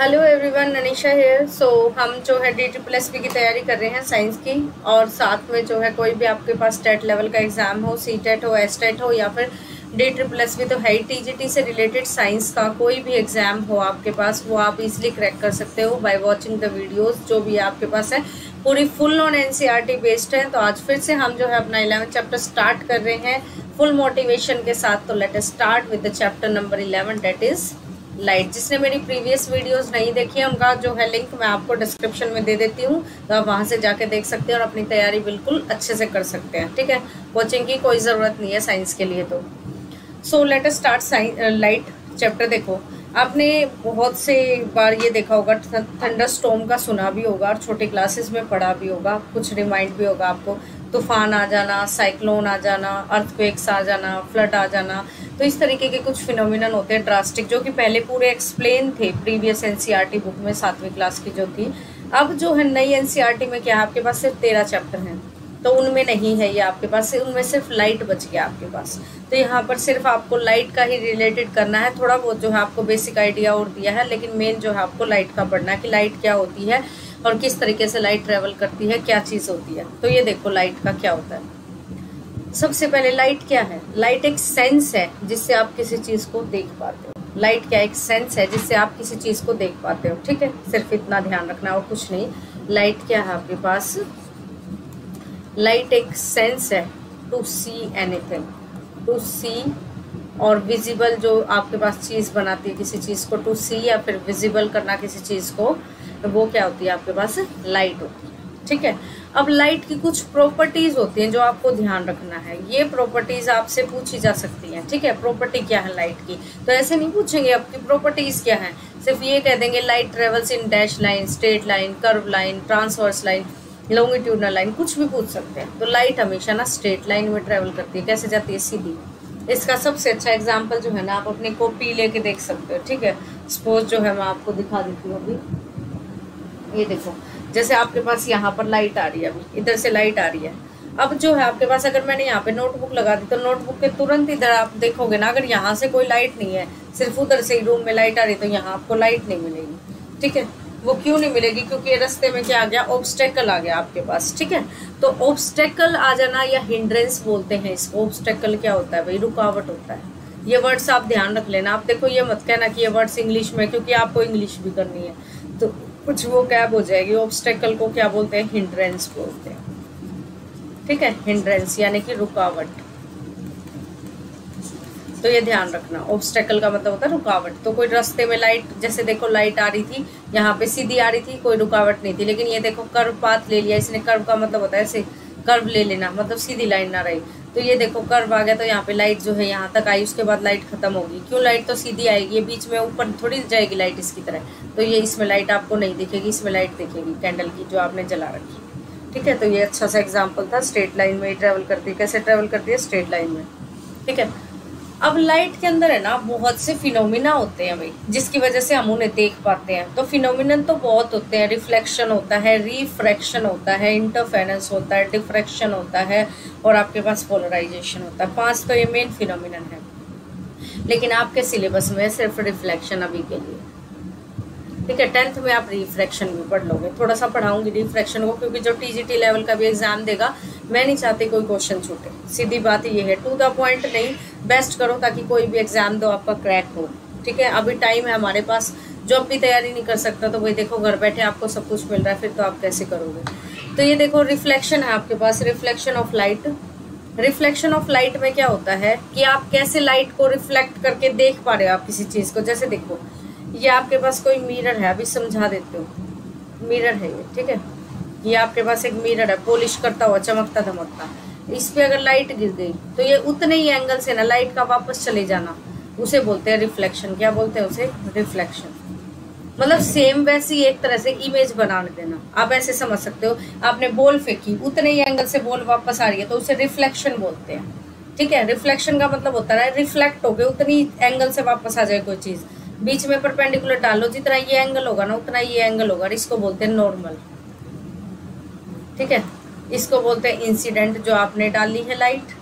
Hello everyone, Anisha hair. हम जो है DSSB की तैयारी कर रहे हैं साइंस की, और साथ में जो है कोई भी आपके पास टेट लेवल का एग्ज़ाम हो, CTET हो, STET हो, या फिर DSSB तो है ही, TGT से रिलेटेड साइंस का कोई भी एग्ज़ाम हो आपके पास, वो आप इजीली क्रैक कर सकते हो बाय वाचिंग द वीडियोस जो भी आपके पास है। पूरी फुल ऑन NCERT बेस्ड है। तो आज फिर से हम जो है अपना 11th चैप्टर स्टार्ट कर रहे हैं फुल मोटिवेशन के साथ। तो let us start with the chapter number 11, that is light. जिसने मेरी प्रीवियस वीडियोस नहीं देखी है उनका जो है लिंक मैं आपको डिस्क्रिप्शन में दे देती हूँ, तो आप वहाँ से जाके देख सकते हैं और अपनी तैयारी बिल्कुल अच्छे से कर सकते हैं। ठीक है, कोचिंग की कोई ज़रूरत नहीं है साइंस के लिए। तो so let us start light chapter. देखो, आपने बहुत से बार ये देखा होगा, थंडर स्टॉर्म का सुना भी होगा और छोटे क्लासेस में पढ़ा भी होगा, कुछ रिमाइंड भी होगा आपको। तूफान आ जाना, साइक्लोन आ जाना, अर्थक्वेक्स आ जाना, फ्लड आ जाना, तो इस तरीके के कुछ फिनोमिनन होते हैं ड्रास्टिक, जो कि पहले पूरे एक्सप्लेन थे प्रीवियस NCERT बुक में 7वीं क्लास की जो थी। अब जो है नई NCERT में क्या है, आपके पास सिर्फ 13 चैप्टर हैं, तो उनमें नहीं है ये आपके पास, उनमें सिर्फ लाइट बच गया आपके पास। तो यहाँ पर सिर्फ आपको लाइट का ही रिलेटेड करना है। थोड़ा बहुत जो है आपको बेसिक आइडिया और दिया है, लेकिन मेन जो है आपको लाइट का पढ़ना है कि लाइट क्या होती है और किस तरीके से लाइट ट्रेवल करती है, क्या चीज़ होती है। तो ये देखो लाइट का क्या होता है। सबसे पहले लाइट क्या है? लाइट एक सेंस है जिससे आप किसी चीज़ को देख पाते हो। लाइट क्या, एक सेंस है जिससे आप किसी चीज़ को देख पाते हो। ठीक है, सिर्फ इतना ध्यान रखना और कुछ नहीं। लाइट क्या है आपके पास? लाइट एक सेंस है टू सी एनीथिंग, टू सी और विजिबल जो आपके पास चीज़ बनाती है किसी चीज़ को टू सी या फिर विजिबल करना किसी चीज़ को, तो वो क्या होती है आपके पास? लाइट होती है। ठीक है, अब लाइट की कुछ प्रॉपर्टीज होती हैं जो आपको ध्यान रखना है। ये प्रॉपर्टीज आपसे पूछी जा सकती हैं। ठीक है, प्रॉपर्टी क्या है लाइट की, तो ऐसे नहीं पूछेंगे आपकी प्रॉपर्टीज क्या है, सिर्फ ये कह देंगे light travels in dash line, straight line, curve line, transverse line, longitudinal line, कुछ भी पूछ सकते हैं। तो लाइट हमेशा ना स्ट्रेट लाइन में ट्रेवल करती है। कैसे जाती है? सीधी। इसका सबसे अच्छा एग्जाम्पल जो है ना, आप अपनी कॉपी लेके देख सकते हो। ठीक है, सपोज जो है मैं आपको दिखा देती हूँ अभी। ये देखो, जैसे आपके पास यहाँ पर लाइट आ रही है, अभी इधर से लाइट आ रही है। अब जो है आपके पास, अगर मैंने यहाँ पे नोटबुक लगा दी तो नोटबुक के तुरंत इधर आप देखोगे ना, अगर यहाँ से कोई लाइट नहीं है, सिर्फ उधर से ही रूम में लाइट आ रही, तो यहाँ आपको लाइट नहीं मिलेगी। ठीक है, वो क्यों नहीं मिलेगी? क्योंकि रास्ते में क्या आ गया? ऑब्स्टेकल आ गया आपके पास। ठीक है, तो ऑब्स्टेकल आ जाना या हिंड्रेंस बोलते हैं इसको। ऑब्स्टेकल क्या होता है भाई? रुकावट होता है। ये वर्ड्स आप ध्यान रख लेना। आप देखो, ये मत कहना कि ये वर्ड्स इंग्लिश में, क्योंकि आपको इंग्लिश भी करनी है तो कुछ वो कैब हो जाएगी। ऑब्स्टेकल को क्या बोलते हैं? हिंड्रेंस बोलते हैं। ठीक है, हिंड्रेंस यानी कि रुकावट। तो ये ध्यान रखना, ऑब्स्टेकल का मतलब होता है रुकावट। तो कोई रास्ते में लाइट, जैसे देखो लाइट आ रही थी, यहाँ पे सीधी आ रही थी, कोई रुकावट नहीं थी, लेकिन ये देखो कर्व पाथ ले लिया इसने। कर्व का मतलब होता है ऐसे कर्व ले लेना, मतलब सीधी लाइन ना रही। तो ये देखो कर्व आ गया, तो यहाँ पे लाइट जो है यहाँ तक आई, उसके बाद लाइट खत्म होगी। क्यों? लाइट तो सीधी आएगी, ये बीच में ऊपर थोड़ी जाएगी लाइट इसकी तरह। तो ये इसमें लाइट आपको नहीं दिखेगी, इसमें लाइट दिखेगी कैंडल की जो आपने जला रखी। ठीक है, तो ये अच्छा सा एग्जाम्पल था। स्ट्रेट लाइन में ही ट्रेवल करती है। कैसे ट्रेवल करती है? स्ट्रेट लाइन में। ठीक है, अब लाइट के अंदर है ना बहुत से फिनोमिना होते हैं भाई, जिसकी वजह से हम उन्हें देख पाते हैं। तो फिनोमिनन तो बहुत होते हैं। रिफ्लेक्शन होता है, रिफ्रैक्शन होता है, इंटरफेरेंस होता है, डिफ्रैक्शन होता है, और आपके पास पोलराइजेशन होता है। 5 तो ये मेन फिनोमिनन है, लेकिन आपके सिलेबस में सिर्फ रिफ्लेक्शन अभी के लिए। ठीक है, 10th में आप रिफ्रैक्शन भी पढ़ लोगे। थोड़ा सा पढ़ाऊंगी रिफ्रैक्शन को, क्योंकि जो TGT लेवल का भी एग्जाम देगा, मैं नहीं चाहती कोई क्वेश्चन छूटे। सीधी बात ये है, टू द पॉइंट नहीं, बेस्ट करो ताकि कोई भी एग्जाम दो आपका क्रैक हो। ठीक है, अभी टाइम है हमारे पास। जो अपनी तैयारी नहीं कर सकता तो वही देखो, घर बैठे आपको सब कुछ मिल रहा है, फिर तो आप कैसे करोगे? तो ये देखो रिफ्लेक्शन है आपके पास, reflection of light. Reflection of light में क्या होता है कि आप कैसे लाइट को रिफ्लेक्ट करके देख पा रहे हो आप किसी चीज़ को। जैसे देखो, ये आपके पास कोई मिरर है, अभी समझा देते हो। मिरर है ये। ठीक है, ये आपके पास एक मिरर है, पॉलिश करता हुआ, चमकता धमकता। इस पे अगर लाइट गिर गई तो ये उतने ही एंगल से ना लाइट का वापस चले जाना, उसे बोलते हैं रिफ्लेक्शन। क्या बोलते हैं उसे? रिफ्लेक्शन। मतलब सेम वैसी एक तरह से इमेज बना देना। आप ऐसे समझ सकते हो, आपने बॉल फेंकी, उतने ही एंगल से बॉल वापस आ रही है, तो उसे रिफ्लेक्शन बोलते हैं। ठीक है, रिफ्लेक्शन का मतलब होता है रिफ्लेक्ट हो गए, उतनी एंगल से वापस आ जाए कोई चीज। बीच में परपेंडिकुलर डालो, जितना ये एंगल होगा ना उतना ये एंगल होगा। इसको बोलते हैं नॉर्मल। ठीक है, इसको बोलते हैं इंसिडेंट, जो आपने डाली है लाइट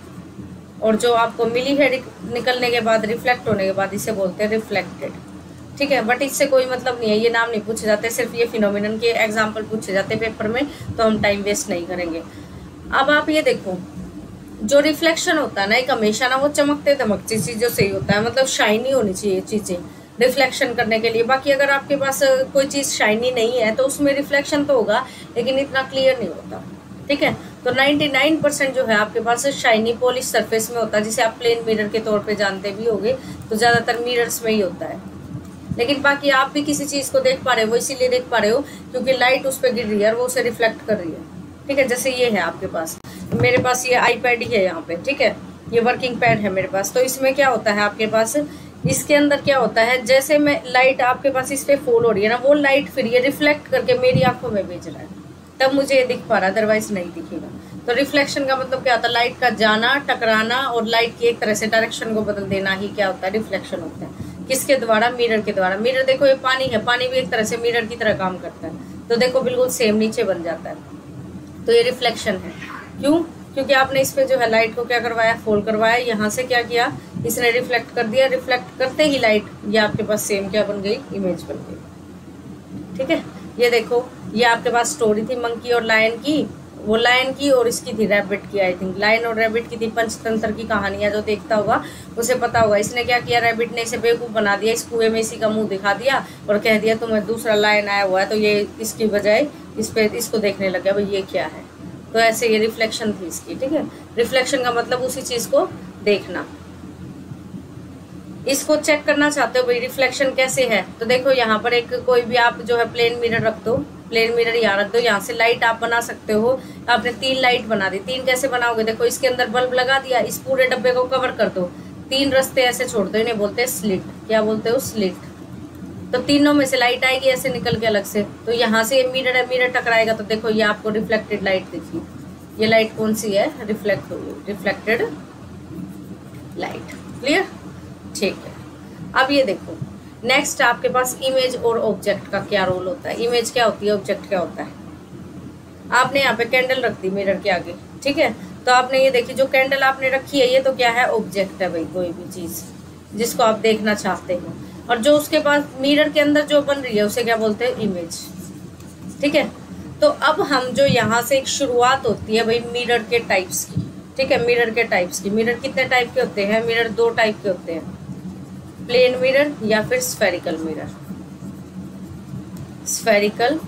और जो आपको मिली है निकलने के बाद, रिफ्लेक्ट होने के बाद, इसे बोलते हैं रिफ्लेक्टेड। ठीक है, बट इससे कोई मतलब नहीं है, ये नाम नहीं पूछे जाते, सिर्फ ये फिनोमिनन के एग्जाम्पल पूछे जाते हैं पेपर में, तो हम टाइम वेस्ट नहीं करेंगे। अब आप ये देखो, जो रिफ्लेक्शन होता है ना, एक हमेशा ना वो चमकते धमकती चीजों से ही होता है, मतलब शाइनी होनी चाहिए चीजें रिफ्लेक्शन करने के लिए। बाकी अगर आपके पास कोई चीज शाइनी नहीं है तो उसमें रिफ्लेक्शन तो होगा, लेकिन इतना क्लियर नहीं होता। ठीक है, तो 99% जो है आपके पास शाइनी पॉलिश सरफेस में होता है, जिसे आप प्लेन मिरर के तौर पे जानते भी होंगे, तो ज्यादातर मिरर्स में ही होता है। लेकिन बाकी आप भी किसी चीज को देख पा रहे हो, वो इसीलिए देख पा रहे हो क्योंकि लाइट उस पर गिर रही है और वो उसे रिफ्लेक्ट कर रही है। ठीक है, जैसे ये है आपके पास, मेरे पास ये आईपैड ही है यहाँ पे। ठीक है, ये वर्किंग पैड है मेरे पास। तो इसमें क्या होता है आपके पास, इसके अंदर क्या होता है, जैसे मैं लाइट आपके पास इस पे फॉल हो रही है ना, वो लाइट फिर ये रिफ्लेक्ट करके मेरी आंखों में भेज रहा है, तब मुझे ये दिख पा रहा है, अदरवाइज नहीं दिखेगा। तो रिफ्लेक्शन का मतलब क्या होता है, लाइट का जाना, टकराना और लाइट की एक तरह से डायरेक्शन को बदल देना ही क्या होता है, रिफ्लेक्शन होता है। किसके द्वारा, मिरर के द्वारा। मिरर देखो ये पानी है, पानी भी एक तरह से मिरर की तरह काम करता है, तो देखो बिल्कुल सेम नीचे बन जाता है, तो ये रिफ्लेक्शन है। क्यों? क्योंकि आपने इस पे जो है लाइट को क्या करवाया, फॉल करवाया, यहाँ से क्या किया, इसने रिफ्लेक्ट कर दिया, रिफ्लेक्ट करते ही लाइट ये आपके पास सेम क्या बन गई, इमेज बन गई। ठीक है, ये देखो, ये आपके पास स्टोरी थी मंकी और लायन की, वो लायन की और इसकी थी रैबिट की, आई थिंक लायन और रैबिट की थी, पंचतंत्र की कहानियां जो देखता होगा उसे पता होगा। इसने क्या किया, रैबिट ने इसे बेवकूफ बना दिया, इस कुएं में इसी का मुंह दिखा दिया और कह दिया तुम्हें दूसरा लायन आया हुआ है, तो ये इसकी बजाय इस पे इसको देखने लग गया, भाई ये क्या है। तो ऐसे ये रिफ्लेक्शन थी इसकी। ठीक है, रिफ्लेक्शन का मतलब उसी चीज को देखना। इसको चेक करना चाहते हो भाई रिफ्लेक्शन कैसे है, तो देखो यहाँ पर एक कोई भी आप जो है प्लेन मिरर रख दो, प्लेन मिरर यहाँ रख दो, यहाँ से लाइट आप बना सकते हो। आपने 3 लाइट बना दी, 3 कैसे बनाओगे, देखो इसके अंदर बल्ब लगा दिया, इस पूरे डब्बे को कवर कर दो, 3 रास्ते ऐसे छोड़ दो, इन्हें बोलते हैं स्लिट। क्या बोलते हो, स्लिट। तो तीनों में से लाइट आएगी ऐसे निकल के अलग से, तो यहाँ से मिरर है, मिरर टकराएगा, तो देखो ये आपको रिफ्लेक्टेड लाइट दिखी। ये लाइट कौन सी है, रिफ्लेक्ट हुई, रिफ्लेक्टेड लाइट। क्लियर? ठीक है, अब ये देखो नेक्स्ट आपके पास इमेज और ऑब्जेक्ट का क्या रोल होता है। इमेज क्या होती है, ऑब्जेक्ट क्या होता है। आपने यहाँ पे कैंडल रख दी मिरर के आगे, ठीक है, तो आपने ये देखी जो कैंडल आपने रखी है, ये तो क्या है, ऑब्जेक्ट है भाई, कोई भी चीज जिसको आप देखना चाहते हो। और जो उसके पास मिरर के अंदर जो बन रही है उसे क्या बोलते हैं, इमेज। ठीक है, तो अब हम जो यहाँ से एक शुरुआत होती है भाई मिरर के टाइप्स की। ठीक है, मिरर के टाइप्स की। मिरर कितने टाइप के होते हैं, मिरर 2 टाइप के होते हैं, प्लेन मिरर या फिर स्फेरिकल मिरर। Spherical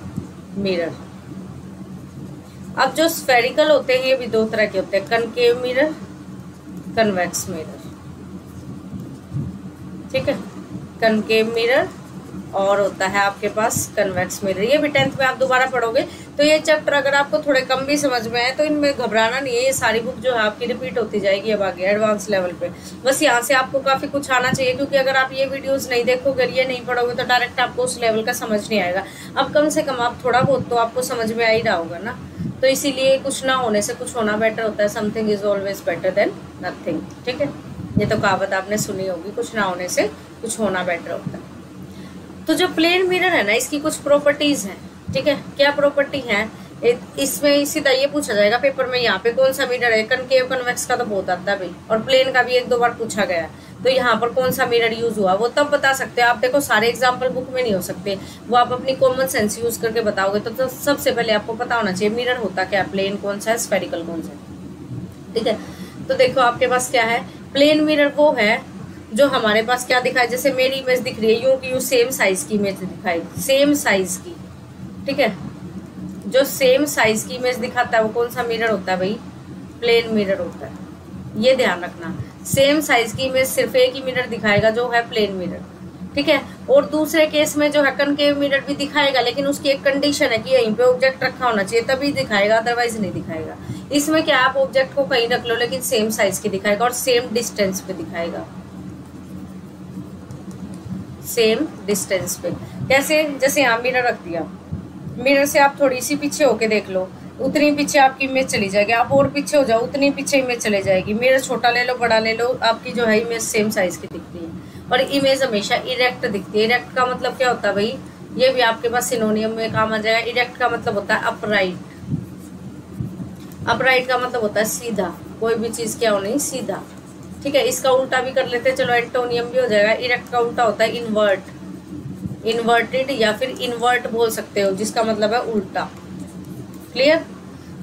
mirror. अब जो स्फेरिकल होते हैं ये भी 2 तरह के होते हैं, कनकेव मिरर, कन्वेक्स मिरर। ठीक है, कनकेव मिरर और होता है आपके पास कन्वेक्स मिरर। ये भी 10th में आप दोबारा पढ़ोगे। तो ये चैप्टर अगर आपको थोड़े कम भी समझ में आए तो इनमें घबराना नहीं है, ये सारी बुक जो है आपकी रिपीट होती जाएगी अब आगे एडवांस लेवल पे। बस यहाँ से आपको काफी कुछ आना चाहिए, क्योंकि अगर आप ये वीडियोस नहीं देखोगे, ये नहीं पढ़ोगे तो डायरेक्ट आपको उस लेवल का समझ नहीं आएगा। अब कम से कम आप थोड़ा बहुत तो आपको समझ में आ ही रहा होगा ना। तो इसीलिए कुछ ना होने से कुछ होना बेटर होता है, something is always better than nothing. ठीक है, ये तो कहावत आपने सुनी होगी, कुछ ना होने से कुछ होना बेटर होता है। तो जो प्लेन मिरर है ना, इसकी कुछ प्रॉपर्टीज हैं। ठीक है, क्या प्रॉपर्टी है, इसमें सीधा ये पूछा जाएगा पेपर में, यहाँ पे कौन सा मिरर है। कनकेव कन्वेक्स का तो बहुत आता है भाई, और प्लेन का भी 1-2 बार पूछा गया। तो यहाँ पर कौन सा मिरर यूज हुआ वो तब बता सकते हैं आप। देखो सारे एग्जाम्पल बुक में नहीं हो सकते, वो आप अपनी कॉमन सेंस यूज करके बताओगे। तो सबसे पहले आपको पता होना चाहिए मिरर होता क्या, प्लेन कौन सा है, स्फेरिकल कौन सा है। ठीक है, तो देखो आपके पास क्या है, प्लेन मिरर वो है जो हमारे पास क्या दिखाए, जैसे मेरी इमेज दिख रही है यूं की यूं, सेम साइज की इमेज दिखाई, सेम साइज की। ठीक है, जो सेम साइज की इमेज दिखाता है वो कौन सा मिरर होता है भाई, प्लेन मिरर होता है। ये ध्यान रखना, सेम साइज की इमेज सिर्फ एक ही मिरर दिखाएगा जो है प्लेन मिरर। ठीक है, और दूसरे केस में जो है कनकेव मिरर भी दिखाएगा, लेकिन उसकी एक कंडीशन है कि यहीं पे ऑब्जेक्ट रखा होना चाहिए तभी दिखाएगा, अदरवाइज नहीं दिखाएगा। इसमें क्या, आप ऑब्जेक्ट को कहीं रख लो लेकिन सेम साइज की दिखाएगा और सेम डिस्टेंस पे दिखाएगा, सेम डिस्टेंस पे। कैसे, जैसे यहाँ मिरर रख दिया, मिरर से आप थोड़ी सी पीछे होके देख लो, उतनी पीछे आपकी इमेज चली जाएगी। आप और पीछे हो जाओ, उतनी पीछे इमेज चले जाएगी। मिरर छोटा ले लो, बड़ा ले लो, आपकी जो है इमेज सेम साइज की दिखती है। और इमेज हमेशा इरेक्ट दिखती है। इरेक्ट का मतलब क्या होता है भाई, ये भी आपके पास सिनोनियम में काम आ जाएगा। इरेक्ट का मतलब होता है अपराइट। अपराइट का मतलब होता है सीधा, कोई भी चीज क्या हो नहीं, सीधा। ठीक है, इसका उल्टा भी कर लेते हैं, चलो एंटोनियम भी हो जाएगा। इरेक्ट का उल्टा होता है इनवर्ट। इन्वर्टेड या फिर इन्वर्ट बोल सकते हो, जिसका मतलब है उल्टा। क्लियर?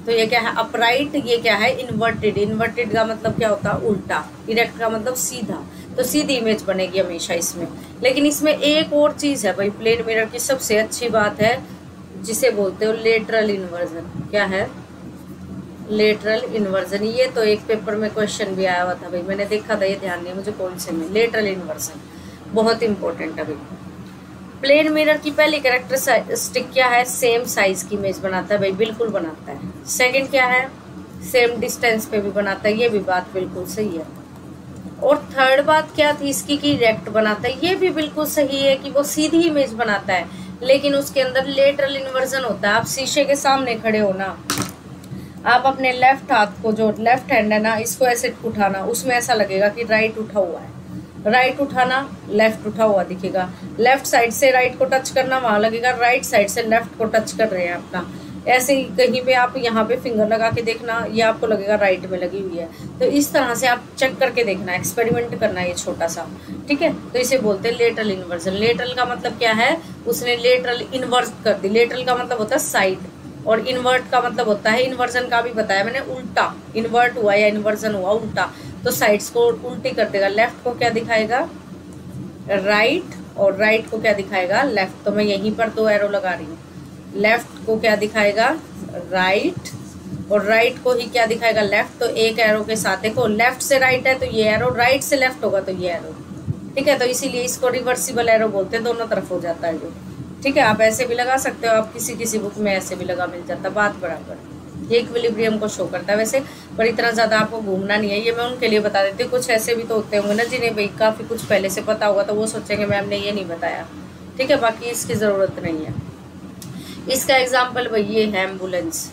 तो ये क्या है अपराइट, ये क्या है इन्वर्टेड। इन्वर्टेड का मतलब क्या होता है उल्टा, इरेक्ट का मतलब सीधा। तो सीधी इमेज बनेगी हमेशा इसमें। लेकिन इसमें एक और चीज है भाई, प्लेन मिरर की सबसे अच्छी बात है जिसे बोलते हो लेटरल इन्वर्जन। क्या है? Lateral inversion. ये तो एक पेपर में क्वेश्चन भी आया हुआ था भाई, मैंने देखा था, ये ध्यान नहीं मुझे कौन से में। लेटरल इन्वर्जन बहुत इंपॉर्टेंट है भाई। प्लेन मिरर की पहली कैरेक्टरिस्टिक क्या है? सेम साइज की इमेज बनाता है भाई, बिल्कुल बनाता है। सेकंड क्या है? सेम डिस्टेंस पे भी बनाता है, ये भी बात बिल्कुल सही है। और थर्ड बात क्या थी इसकी कि इरेक्ट बनाता है, ये भी बिल्कुल सही है कि वो सीधी इमेज बनाता है, लेकिन उसके अंदर लेटरल इन्वर्जन होता है। आप शीशे के सामने खड़े हो ना, आप अपने लेफ्ट हाथ को, जो लेफ्ट हैंड है ना, इसको ऐसे उठाना, उसमें ऐसा लगेगा कि राइट उठा हुआ है। राइट उठाना, लेफ्ट उठा हुआ दिखेगा। लेफ्ट साइड से राइट को टच करना, वहां लगेगा राइट साइड से लेफ्ट को टच कर रहे हैं अपना। ऐसे ही कहीं पे आप यहाँ पे फिंगर लगा के देखना, ये आपको लगेगा राइट में लगी हुई है। तो इस तरह से आप चेक करके देखना, एक्सपेरिमेंट करना ये छोटा सा, ठीक है। तो इसे बोलते हैं लेटरल इन्वर्जन। लेटरल का मतलब क्या है? उसने लेटरल इन्वर्स कर दी। लेटरल का मतलब होता है साइड, और इन्वर्ट का मतलब होता है, इन्वर्जन का भी बताया मैंने, उल्टा। इन्वर्ट हुआ या इन्वर्जन हुआ उल्टा, तो साइड्स को उल्टी कर देगा। लेफ्ट को क्या दिखाएगा? राइट, और राइट को क्या दिखाएगा? लेफ्ट। तो मैं यहीं पर 2 एरो लगा रही हूँ। लेफ्ट को क्या दिखाएगा? राइट, और राइट को ही क्या दिखाएगा? लेफ्ट। तो एक एरो के साथ देखो, लेफ्ट से राइट है तो ये एरो, राइट से लेफ्ट होगा तो ये एरो, ठीक है। तो इसीलिए इसको रिवर्सिबल एरो बोलते हैं, दोनों तरफ हो जाता है जो, ठीक है। आप ऐसे भी लगा सकते हो, आप किसी बुक में ऐसे भी लगा मिल जाता, बात बराबर। ये इक्विलिब्रियम को शो करता है वैसे, पर इतना ज़्यादा आपको घूमना नहीं है। ये मैं उनके लिए बता देती हूँ। कुछ ऐसे भी तो होते होंगे ना जिन्हें भाई काफ़ी कुछ पहले से पता होगा, तो वो सोचेंगे मैम ने ये नहीं बताया, ठीक है। बाकी इसकी ज़रूरत नहीं है। इसका एग्जाम्पल भाई ये है एम्बुलेंस।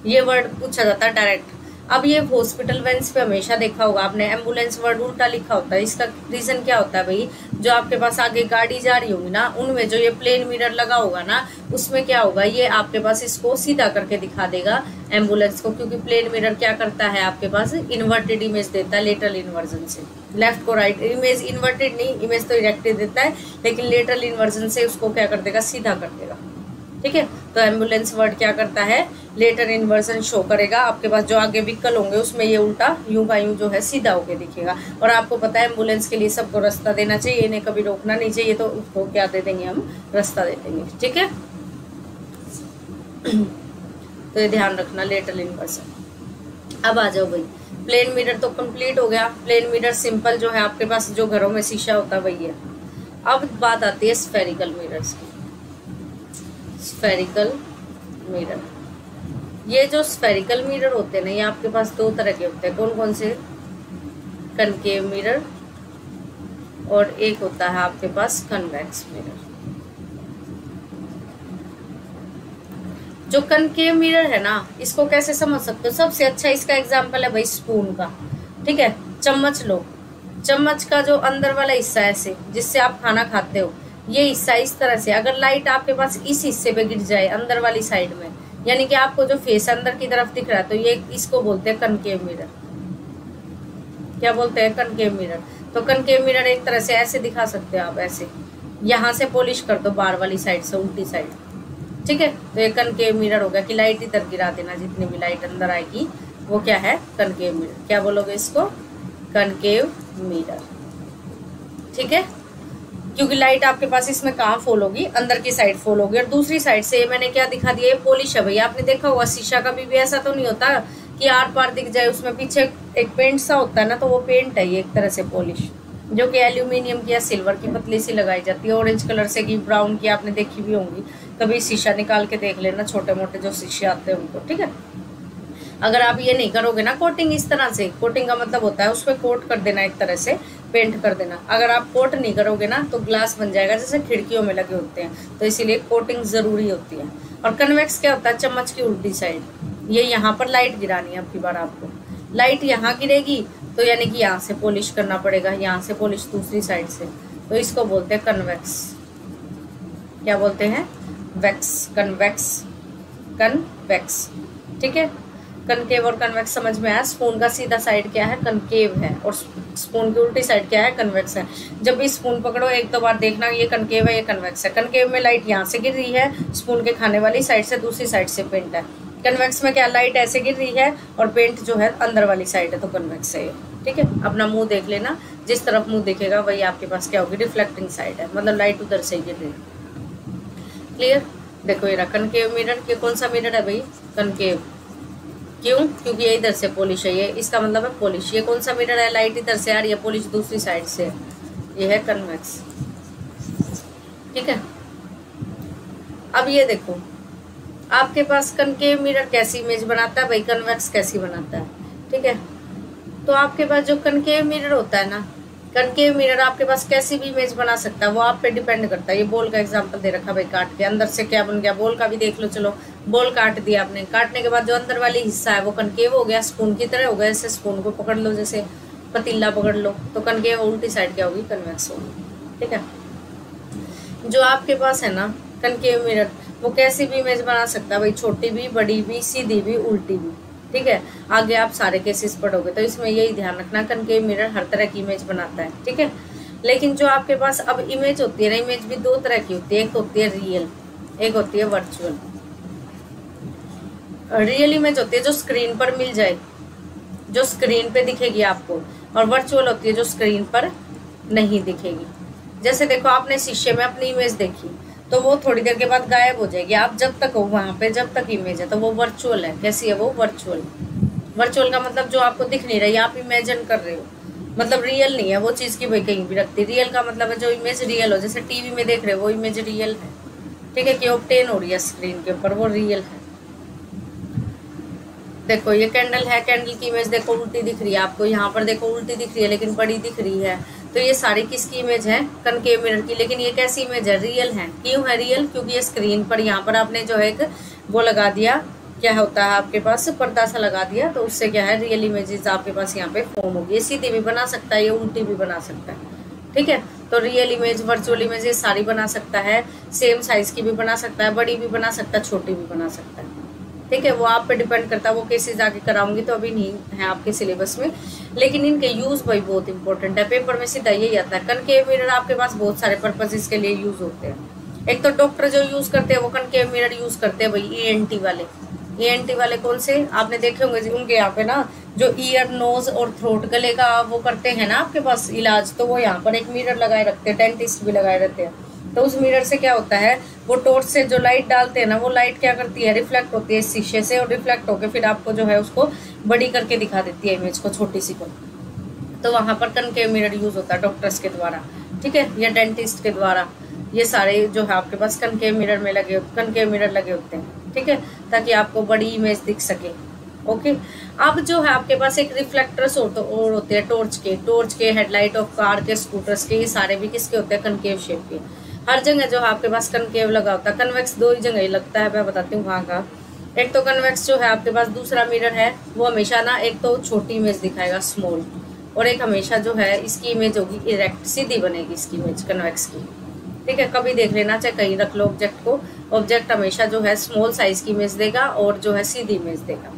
ये वर्ड पूछा जाता है डायरेक्ट। अब ये हॉस्पिटल वैन्स पे हमेशा देखा होगा आपने, एम्बुलेंस वर्ड उल्टा लिखा होता है। इसका रीजन क्या होता है भाई? जो आपके पास आगे गाड़ी जा रही होगी ना, उनमें जो ये प्लेन मिरर लगा होगा ना, उसमें क्या होगा, ये आपके पास इसको सीधा करके दिखा देगा एम्बुलेंस को, क्योंकि प्लेन मिरर क्या करता है आपके पास? इन्वर्टेड इमेज देता है लेटरल इन्वर्जन से। लेफ्ट को राइट इमेज, इन्वर्टेड नहीं, इमेज तो इरेक्टेड देता है, लेकिन लेटरल इन्वर्जन से उसको क्या कर देगा? सीधा कर देगा, ठीक है। तो एम्बुलेंस वर्ड क्या करता है? लेटर इन्वर्जन शो करेगा। आपके पास जो आगे व्हीकल होंगे उसमें ये उल्टा यूं का यूं जो है सीधा होके दिखेगा। और आपको पता है एम्बुलेंस के लिए सबको रास्ता देना चाहिए, इन्हें कभी रोकना नहीं चाहिए, तो उसको क्या दे देंगे हम? रास्ता दे देंगे, ठीक है। तो ये ध्यान रखना, लेटरल इन्वर्जन। अब आ जाओ भाई, प्लेन मिरर तो कंप्लीट हो गया। प्लेन मिरर सिंपल जो है आपके पास जो घरों में शीशा होता है वही है। अब बात आती है स्फेरिकल मिरर्स की। स्फेरिकल मिरर, ये जो स्फेरिकल मिरर होते हैं ना, ये आपके पास 2 तरह के होते हैं। कौन कौन से? कनकेव मिरर, और एक होता है आपके पास कन्वेक्स मिरर। जो कनकेव मिरर है ना, इसको कैसे समझ सकते हो? सबसे अच्छा इसका एग्जाम्पल है भाई स्पून का, ठीक है। चम्मच लो, चम्मच का जो अंदर वाला हिस्सा है ऐसे, जिससे आप खाना खाते हो, ये हिस्सा इस तरह से, अगर लाइट आपके पास इस हिस्से पे गिर जाए अंदर वाली साइड में, यानी कि आपको जो फेस अंदर की तरफ दिख रहा है, तो ये इसको बोलते हैं कनकेव मिरर। क्या बोलते हैं? Concave mirror. तो कनकेव मिरर एक तरह से ऐसे दिखा सकते हो आप, ऐसे यहाँ से पॉलिश कर दो बाहर वाली साइड से, उल्टी साइड, ठीक है। तो ये कनकेव मिरर हो गया कि लाइट इधर गिरा देना, जितनी भी लाइट अंदर आएगी वो क्या है? Concave mirror. क्या बोलोगे इसको? कनकेव मिरर, ठीक है। क्योंकि लाइट आपके पास इसमें कहाँ फॉल होगी? अंदर की साइड फॉल होगी। और दूसरी साइड से मैंने क्या दिखा दिया? ये पॉलिश है भैया। आपने देखा हुआ शीशा कभी भी ऐसा तो नहीं होता कि आर पार दिख जाए, उसमें पीछे एक पेंट सा होता है ना, तो वो पेंट है ये एक तरह से पॉलिश, जो कि एल्यूमिनियम की या सिल्वर की पतली सी लगाई जाती है, ऑरेंज कलर से की ब्राउन की, आपने देखी भी होंगी। कभी शीशा निकाल के देख लेना, छोटे मोटे जो शीशे आते हैं उनको, ठीक है। अगर आप ये नहीं करोगे ना कोटिंग इस तरह से, कोटिंग का मतलब होता है उस पर कोट कर देना, एक तरह से पेंट कर देना। अगर आप कोट नहीं करोगे ना तो ग्लास बन जाएगा, जैसे खिड़कियों में लगे होते हैं, तो इसीलिए कोटिंग जरूरी होती है। और कन्वेक्स क्या होता है? चम्मच की उल्टी साइड। ये यहाँ पर लाइट गिरानी है, अब की बार आपको लाइट यहाँ गिरेगी, तो यानी कि यहाँ से पॉलिश करना पड़ेगा, यहाँ से पॉलिश दूसरी साइड से, तो इसको बोलते हैं कन्वेक्स। क्या बोलते हैं? वैक्स, कन्वेक्स, कन्वेक्स, ठीक है। कनकेव और कन्वेक्स समझ में आया। स्पून का सीधा साइड क्या है? कनकेव है, और स्पून की उल्टी साइड क्या है, कन्वेक्स है। जब भी स्पून पकड़ो एक दो बार देखना ये कनकेव है ये कन्वेक्स है। कनकेव में लाइट यहाँ से गिर रही है स्पून के खाने वाली साइड से, दूसरी साइड से पेंट है। कन्वेक्स में क्या लाइट ऐसे गिर रही है और पेंट जो है अंदर वाली साइड है, तो कन्वेक्स है ये। ठीक है, अपना मुंह देख लेना, जिस तरफ मुंह दिखेगा वही आपके पास क्या होगी, रिफ्लेक्टिंग साइड है, मतलब लाइट उधर से गिर रही है। क्लियर। देखो ये रहा कनकेव मिरर। ये कौन सा मिरर है भाई, कनकेव। क्यों, क्योंकि ये इधर से पॉलिश है, ये इसका मतलब है पॉलिश। ये कौन सा मिरर है, लाइट इधर से आ रही है, पॉलिश दूसरी साइड से, ये है कन्वेक्स। ठीक है, अब ये देखो आपके पास कनकेव मिरर कैसी इमेज बनाता है भाई, कन्वेक्स कैसी बनाता है। ठीक है, तो आपके पास जो कनकेव मिरर होता है ना, कनकेव मिरर आपके पास कैसी भी इमेज बना सकता है, वो आप पे डिपेंड करता है। ये बॉल का एग्जांपल दे रखा भाई, काट के अंदर से क्या बन गया, बॉल का भी देख लो। चलो बॉल काट दिया आपने, काटने के बाद जो अंदर वाली हिस्सा है वो कनकेव हो गया, स्पून की तरह हो गया। जैसे स्पून को पकड़ लो, जैसे पतीला पकड़ लो, तो कनकेव उल्टी साइड क्या होगी, कन्वेक्स होगी। ठीक है, जो आपके पास है ना कनकेव मिरर, वो कैसी भी इमेज बना सकता है भाई, छोटी भी, बड़ी भी, सीधी भी, उल्टी भी। ठीक है, आगे आप सारे केसेस पढ़ोगे तो इसमें यही ध्यान रखना, कनकेव मिरर हर तरह की इमेज बनाता है। ठीक है, लेकिन जो आपके पास अब इमेज होती है ना, इमेज भी दो तरह की होती है, एक होती है रियल, एक होती है वर्चुअल। रियल इमेज होती है जो स्क्रीन पर मिल जाए, जो स्क्रीन पे दिखेगी आपको, और वर्चुअल होती है जो स्क्रीन पर नहीं दिखेगी। जैसे देखो आपने शीशे में अपनी इमेज देखी, तो वो थोड़ी देर के बाद गायब हो जाएगी। आप जब तक हो वहां पे, जब तक इमेज है, तो वो वर्चुअल है। कैसी है वो, वर्चुअल। वर्चुअल का मतलब जो आपको दिख नहीं रही, आप इमेजिन कर रहे हो, मतलब रियल नहीं है वो चीज की भाई कहीं भी रखती। रियल का मतलब है जो इमेज रियल हो, जैसे टीवी में देख रहे हो वो इमेज रियल है। ठीक है, कि ऑब्टेन हो रही है स्क्रीन के ऊपर, वो रियल है। देखो ये कैंडल है, कैंडल की इमेज देखो उल्टी दिख रही है आपको, यहाँ पर देखो उल्टी दिख रही है लेकिन बड़ी दिख रही है। तो ये सारी किसकी इमेज है, कनकेव मिरर की। लेकिन ये कैसी इमेज है, रियल है। क्यों है रियल, क्योंकि ये स्क्रीन पर यहाँ पर आपने जो है एक वो लगा दिया, क्या होता है आपके पास, पर्दा सा लगा दिया, तो उससे क्या है, रियल इमेजेस आपके पास यहाँ पे फॉर्म होगी। ये सीधी भी बना सकता है, ये उल्टी भी बना सकता है। ठीक है, तो रियल इमेज, वर्चुअल इमेज ये सारी बना सकता है। सेम साइज की भी बना सकता है, बड़ी भी बना सकता है, छोटी भी बना सकता है। ठीक है, वो आप पे डिपेंड करता है, वो केसेस आगे कराऊंगी तो अभी नहीं है आपके सिलेबस में। लेकिन इनके यूज भाई बहुत इंपॉर्टेंट है, पेपर में सीधा यही आता है। कनकेव मिरर आपके पास बहुत सारे पर्पजेस के लिए यूज होते हैं। एक तो डॉक्टर जो यूज करते हैं वो कनकेव मिरर यूज करते हैं भाई, ईएनटी वाले। ईएनटी वाले कौन से, आपने देखे होंगे उनके यहाँ पे ना, जो ईयर, नोज और थ्रोट, गले का वो करते हैं ना आपके पास इलाज, तो वो यहाँ पर एक मिरर लगाए रखते हैं, डेंटिस्ट भी लगाए रहते हैं। तो उस मिरर से क्या होता है, वो टॉर्च से जो लाइट डालते हैं ना, वो लाइट क्या करती है, रिफ्लेक्ट होती है शीशे से, और रिफ्लेक्ट होकर फिर आपको जो है उसको बड़ी करके दिखा देती है इमेज को, छोटी सी को। तो वहां पर कनकेव मिरर यूज होता है डॉक्टर्स के द्वारा। ठीक है, या डेंटिस्ट के द्वारा, ये सारे जो है आपके पास कनकेव मिरर में लगे, कनकेव मिरर लगे होते हैं। ठीक है, ताकि आपको बड़ी इमेज दिख सके। ओके, अब जो है आपके पास एक रिफ्लेक्टर्स और होते हैं, टॉर्च के, हेडलाइट ऑफ कार के, स्कूटर्स के, ये सारे भी किसके होते हैं, कनकेव शेप के। हर जगह जो है आपके पास कनकेव लगा होता है। कन्वेक्स दो ही जगह ही लगता है, मैं बताती हूँ वहाँ का। एक तो कन्वेक्स जो है आपके पास दूसरा मिरर है, वो हमेशा ना एक तो छोटी इमेज दिखाएगा, स्मॉल, और एक हमेशा जो है इसकी इमेज होगी इरेक्ट, सीधी बनेगी इसकी इमेज कन्वेक्स की। ठीक है, कभी देख लेना, चाहे कहीं रख लो ऑब्जेक्ट को, ऑब्जेक्ट हमेशा जो है स्मॉल साइज की इमेज देगा और जो है सीधी इमेज देगा।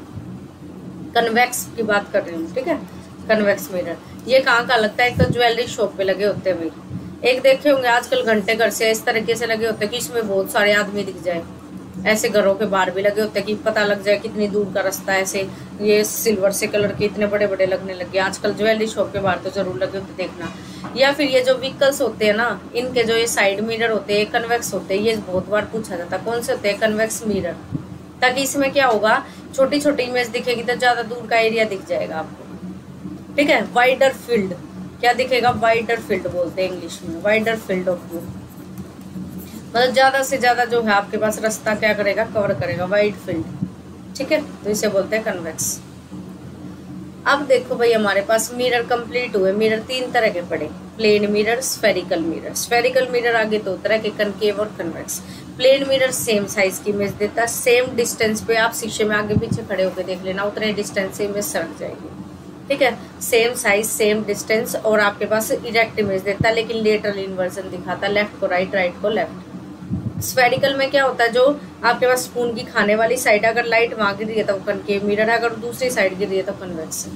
कन्वेक्स की बात कर रही हूँ। ठीक है, कन्वेक्स मिरर ये कहाँ का लगता है, एक तो ज्वेलरी शॉप पे लगे होते हैं भाई। एक देखे होंगे आजकल घंटे घर से इस तरीके से लगे होते हैं कि इसमें बहुत सारे आदमी दिख जाए। ऐसे घरों के बाहर भी लगे होते हैं कि पता लग जाए कितनी दूर का रास्ता है। ऐसे ये सिल्वर से कलर के इतने बड़े बड़े लगने लगे आजकल। ज्वेलरी शॉप के बाहर तो जरूर लगे होते, देखना। या फिर ये जो व्हीकल्स होते हैं ना, इनके जो ये साइड मिरर होते हैं कन्वेक्स होते हैं। ये बहुत बार पूछा जाता है कौन से होते हैं, कन्वेक्स मिरर। ताकि इसमें क्या होगा, छोटी छोटी इमेज दिखेगी तो ज्यादा दूर का एरिया दिख जाएगा आपको। ठीक है, वाइडर फील्ड, क्या दिखेगा, वाइडर फील्ड बोलते हैं इंग्लिश में, वाइडर फील्ड ऑफ व्यू, मतलब ज्यादा से ज्यादा जो है आपके पास रास्ता क्या करेगा, कवर करेगा, वाइड फील्ड। ठीक है, तो इसे बोलते हैं कन्वेक्स। अब देखो भाई हमारे पास मिरर कंप्लीट हुए। मिरर तीन तरह के पड़े, plane mirror, spherical mirror. Spherical mirror आगे दो तरह के, कनकेव और convex. Plane mirror same size की इमेज देता है, सेम डिस्टेंस पे आप शीशे में आगे पीछे खड़े होकर देख लेना, उतने डिस्टेंस से इमेज सरक जाएगी। ठीक है, सेम साइज, सेम डिस्टेंस, और आपके पास इरेक्ट इमेज देता है, लेकिन लेटरल इन्वर्जन दिखाता है, लेफ्ट को राइट, राइट को लेफ्ट। स्फेरिकल में क्या होता है, जो आपके पास स्पून की खाने वाली साइड, अगर लाइट वहां गिर रही है तो कनकेव मिरर है, अगर दूसरी साइड गिर रही है तो कन्वेक्स है।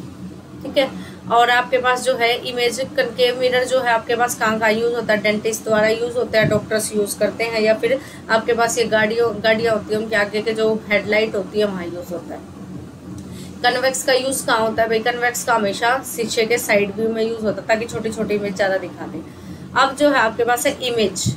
ठीक है, और आपके पास जो है इमेज कनकेव मिरर जो है आपके पास कहाँ का यूज होता है, डेंटिस्ट द्वारा यूज होता है, डॉक्टर्स यूज करते हैं, या फिर आपके पास ये गाड़ियाँ होती है उनके आगे के जो हेडलाइट होती है वहाँ यूज होता है। कन्वेक्स का यूज कहाँ होता है भाई, कन्वेक्स का हमेशा शीशे के साइड व्यू में यूज होता है ताकि छोटी छोटी इमेज ज्यादा दिखा दे। अब जो है आपके पास है इमेज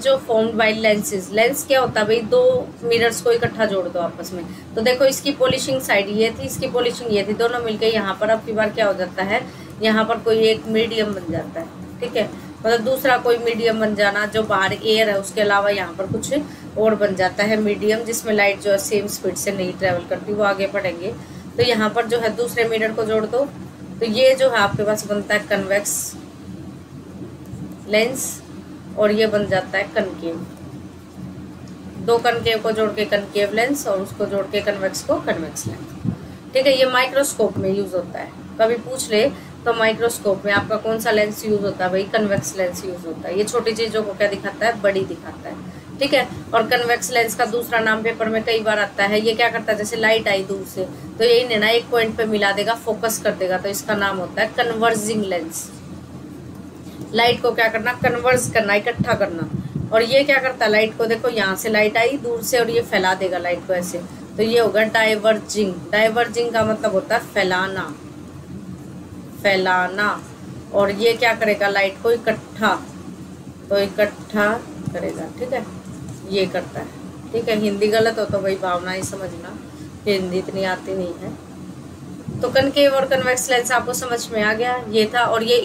जो फॉर्म्ड बाय लेंसेज। लेंस क्या होता है भाई, दो मिरर्स को इकट्ठा जोड़ दो आपस में। तो देखो इसकी पॉलिशिंग साइड ये थी, इसकी पॉलिशिंग ये थी, दोनों मिलके यहाँ पर अब की बार क्या हो जाता है, यहाँ पर कोई एक मीडियम बन जाता है। ठीक है, मतलब दूसरा कोई मीडियम बन जाना, जो बाहर एयर है उसके अलावा यहाँ पर कुछ और बन जाता है मीडियम, जिसमें लाइट जो है सेम स्पीड से नहीं ट्रेवल करती, वो आगे बढ़ेंगे। तो यहाँ पर जो है दूसरे मिरर को जोड़ दो, तो ये जो है आपके पास बनता है कन्वेक्स लेंस, और ये बन जाता है कनकेव। दो कनकेव को जोड़ के कनकेव लेंस और उसको जोड़ के कन्वेक्स को कन्वेक्स लेंस। ठीक है, ये माइक्रोस्कोप में यूज होता है। कभी पूछ ले तो माइक्रोस्कोप में आपका कौन सा लेंस यूज होता है भाई, कन्वेक्स लेंस यूज होता है। ये छोटी चीजों को क्या दिखाता है, बड़ी दिखाता है। ठीक है, और कन्वेक्स लेंस का दूसरा नाम पेपर में कई बार आता है। ये क्या करता है, जैसे लाइट आई दूर से तो यही ना एक पॉइंट पे मिला देगा, फोकस कर देगा, तो इसका नाम होता है कन्वर्जिंग लेंस। लाइट को क्या करना, कन्वर्ज करना, इकट्ठा करना। और ये क्या करता है, लाइट को देखो यहाँ से लाइट आई दूर से और ये फैला देगा लाइट को ऐसे, तो ये होगा डाइवर्जिंग। डाइवर्जिंग का मतलब होता है फैलाना, फैलाना। और ये क्या करेगा, लाइट को इकट्ठा, तो इकट्ठा करेगा। ठीक है, ये करता है। ठीक है, हिंदी गलत हो तो भाई भावना ही समझना, हिंदी इतनी आती नहीं है। तो कनकेव और कन्वेक्स लेंस आपको समझ में आ गया, ये था। और ये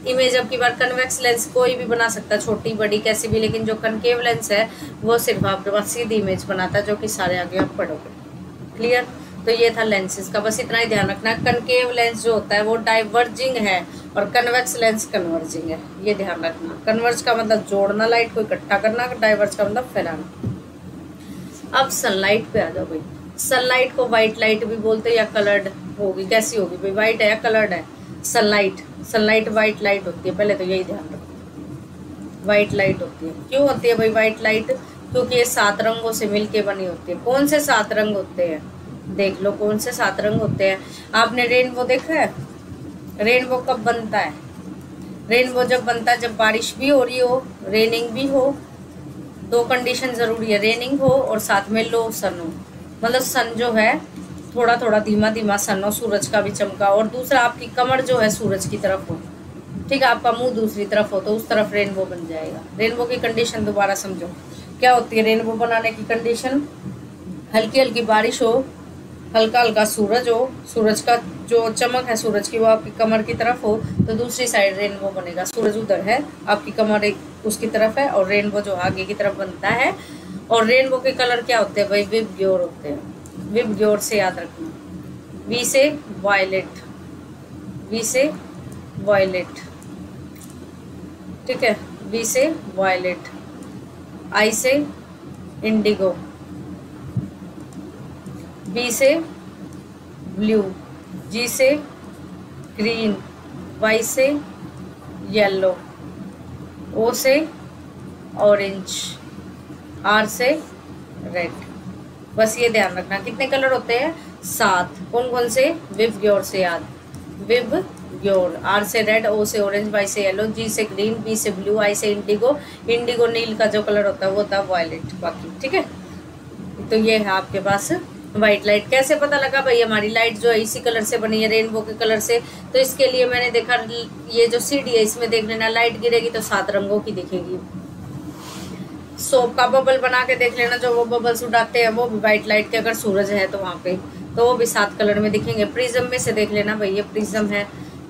इमेज अब की बार कन्वेक्स लेंस कोई भी बना सकता है, छोटी बड़ी कैसी भी, लेकिन जो कनकेव लेंस है वो सिर्फ आपके पास सीधी इमेज बनाता है, जो कि सारे आगे आप पढ़ोगे। क्लियर, तो ये था लेंसेज का, बस इतना ही ध्यान रखना। कनकेव लेंस जो होता है वो डाइवर्जिंग है और कन्वेक्स लेंस कन्वर्जिंग है, ये ध्यान रखना। कन्वर्ज का मतलब जोड़ना, लाइट को इकट्ठा करना, डाइवर्ज का मतलब फैलाना। अब सनलाइट पे आ जाओ भाई। सनलाइट को व्हाइट लाइट भी बोलते हैं या कलर्ड होगी, कैसी होगी भाई, व्हाइट है या कलर्ड है, सनलाइट व्हाइट लाइट होती है, पहले तो यही ध्यान रखो, व्हाइट लाइट होती है। क्यों होती है भाई व्हाइट लाइट, क्योंकि ये 7 रंगों से मिलके बनी होती है। कौन से 7 रंग होते हैं, देख लो कौन से 7 रंग होते हैं। आपने रेनबो देखा है, रेनबो कब बनता है, रेनबो जब बनता है जब बारिश भी हो रही हो, रेनिंग भी हो, 2 कंडीशन जरूरी है, रेनिंग हो और साथ में लो सन हो, मतलब सन जो है थोड़ा थोड़ा धीमा धीमा सन हो, सूरज का भी चमका, और दूसरा आपकी कमर जो है सूरज की तरफ हो। ठीक है, आपका मुंह दूसरी तरफ हो तो उस तरफ रेनबो बन जाएगा। रेनबो की कंडीशन दोबारा समझो क्या होती है। रेनबो बनाने की कंडीशन, हल्की हल्की बारिश हो, हल्का हल्का सूरज हो, सूरज का जो चमक है सूरज की वो आपकी कमर की तरफ हो, तो दूसरी साइड रेनबो बनेगा। सूरज उधर है, आपकी कमर एक उसकी तरफ है, और रेनबो जो आगे की तरफ बनता है। और रेनबो के कलर क्या होते हैं भाई, विबग्योर होते हैं। विबग्योर से याद रखना, वी से वायलेट, वी से वायलेट। ठीक है, वी से वायलेट, आई से इंडिगो, बी से ब्लू, जी से ग्रीन, वाई से येलो, ओ से ऑरेंज, आर से रेड। बस ये ध्यान रखना। कितने कलर होते हैं, 7। कौन कौन से, विबग्योर से याद, विबग्योर। आर से रेड, ओ से ऑरेंज, वाई से येलो, जी से ग्रीन, बी से ब्लू, आई से इंडिगो। इंडिगो नील का जो कलर होता है वो होता है वायलेट। बाकी ठीक है, तो ये है आपके पास व्हाइट लाइट। कैसे पता लगा भाई हमारी लाइट जो है इसी कलर से बनी है, रेनबो के कलर से, तो इसके लिए मैंने देखा ये जो सीडी है इसमें देख लेना, लाइट गिरेगी तो 7 रंगों की दिखेगी। सोप का बबल बना के देख लेना, जो वो बबल्स उड़ाते हैं वो भी व्हाइट लाइट के, अगर सूरज है तो वहां पे, तो वो भी 7 कलर में दिखेंगे। प्रिज्म में से देख लेना भाई, ये प्रिज्म है,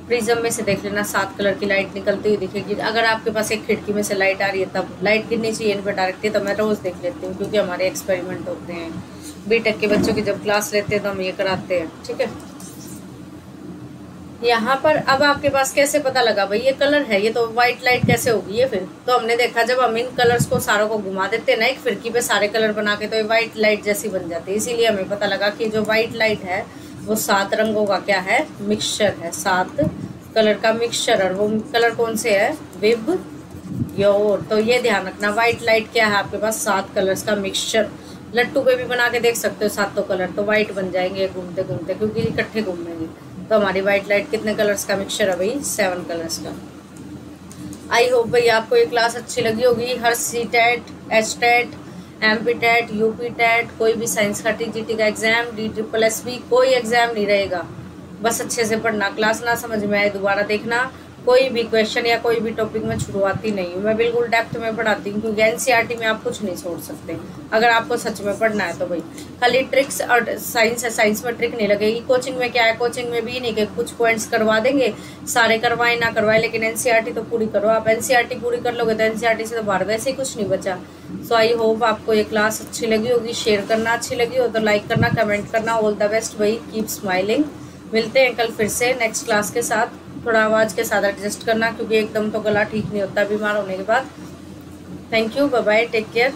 प्रिज्म में से देख लेना 7 कलर की लाइट निकलती हुई दिखेगी। अगर आपके पास एक खिड़की में से लाइट आ रही है तब लाइट गिरनी चाहिए इन पर डायरेक्टली, तो मैं रोज देख लेती हूँ, क्योंकि हमारे एक्सपेरिमेंट होते हैं बीटेक के बच्चों की, जब क्लास लेते हैं तो हम ये कराते हैं। ठीक है, यहाँ पर अब आपके पास कैसे पता लगा भाई ये कलर है, ये तो व्हाइट लाइट कैसे होगी ये फिर, तो हमने देखा जब हम इन कलर्स को सारों को घुमा देते हैं ना एक फिरकी पे सारे कलर बना के, तो ये व्हाइट लाइट जैसी बन जाती है। इसीलिए हमें पता लगा कि जो व्हाइट लाइट है वो 7 रंगों का क्या है, मिक्सचर है, 7 कलर का मिक्सचर। और वो कलर कौन से है, विबग्योर। तो ये ध्यान रखना, व्हाइट लाइट क्या है आपके पास, 7 कलर्स का मिक्सचर। लट्टू पे भी बना के देख सकते हो 7 कलर, तो व्हाइट बन जाएंगे घूमते घूमते, क्योंकि इकट्ठे घूमेंगे। तो हमारी वाइट लाइट कितने कलर्स का मिक्सचर है भाई? 7 कलर्स का। आई होप भाई आपको ये क्लास अच्छी लगी होगी। हर C TET, H TET, MP TET, UP TET, कोई भी साइंस का TGT का एग्जाम, DSSB कोई एग्जाम नहीं रहेगा। बस अच्छे से पढ़ना, क्लास ना समझ में आए दोबारा देखना। कोई भी क्वेश्चन या कोई भी टॉपिक में छुड़वाती नहीं हूँ मैं, बिल्कुल डेप्थ में पढ़ाती हूँ, क्योंकि NCERT में आप कुछ नहीं छोड़ सकते अगर आपको सच में पढ़ना है तो भाई। खाली ट्रिक्स और साइंस है, साइंस में ट्रिक नहीं लगेगी। कोचिंग में क्या है, कोचिंग में भी नहीं कि कुछ पॉइंट्स करवा देंगे, सारे करवाए ना करवाए, लेकिन NCERT तो पूरी करो। आप NCERT पूरी कर लोगे तो NCERT से तो बाहर वैसे ही कुछ नहीं बचा। सो आई होप आपको ये क्लास अच्छी लगी होगी। शेयर करना, अच्छी लगी हो तो लाइक करना, कमेंट करना। ऑल द बेस्ट भाई, कीप स्माइलिंग। मिलते हैं कल फिर से नेक्स्ट क्लास के साथ। थोड़ा आवाज़ के साथ एडजस्ट करना, क्योंकि एकदम तो गला ठीक नहीं होता बीमार होने के बाद। Thank you, bye bye, take care.